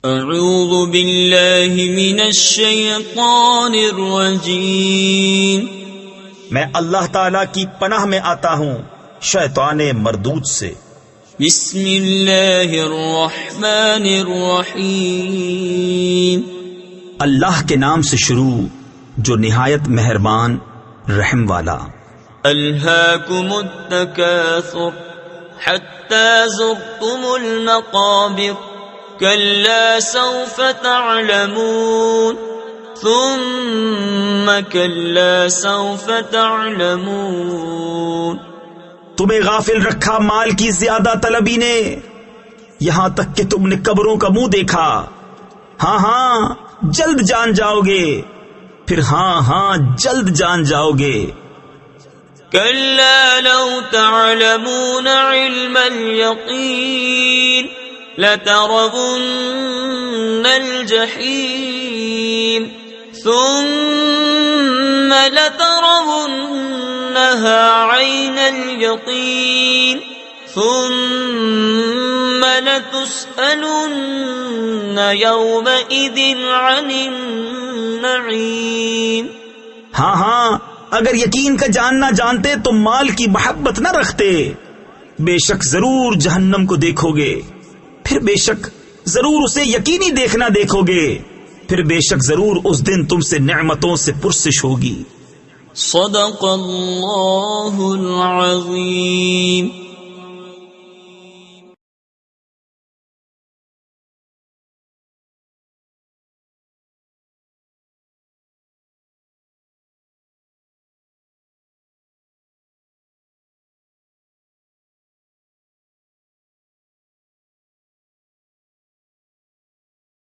اعوذ باللہ من الشیطان الرجیم، میں اللہ تعالی کی پناہ میں آتا ہوں شیطان مردود سے۔ بسم اللہ الرحمن الرحیم، اللہ کے نام سے شروع جو نہایت مہربان رحم والا۔ الہاکم التکاثر حتی زرتم المقابر کلا سوف تعلمون ثم کلا سوف تعلمون۔ تمہیں غافل رکھا مال کی زیادہ طلبی نے، یہاں تک کہ تم نے قبروں کا منہ دیکھا۔ ہاں جلد جان جاؤ گے، پھر ہاں جلد جان جاؤ گے۔ کلا لو تعلمون علم الیقین لترون الجحیم ثم لترونها عین الیقین ثم لتسألن یومئذ عن النعیم۔ ہاں اگر یقین کا جاننا جانتے تو مال کی محبت نہ رکھتے۔ بے شک ضرور جہنم کو دیکھو گے، پھر بے شک ضرور اسے یقینی دیکھنا دیکھو گے، پھر بے شک ضرور اس دن تم سے نعمتوں سے پرسش ہوگی۔ صدق اللہ العظیم۔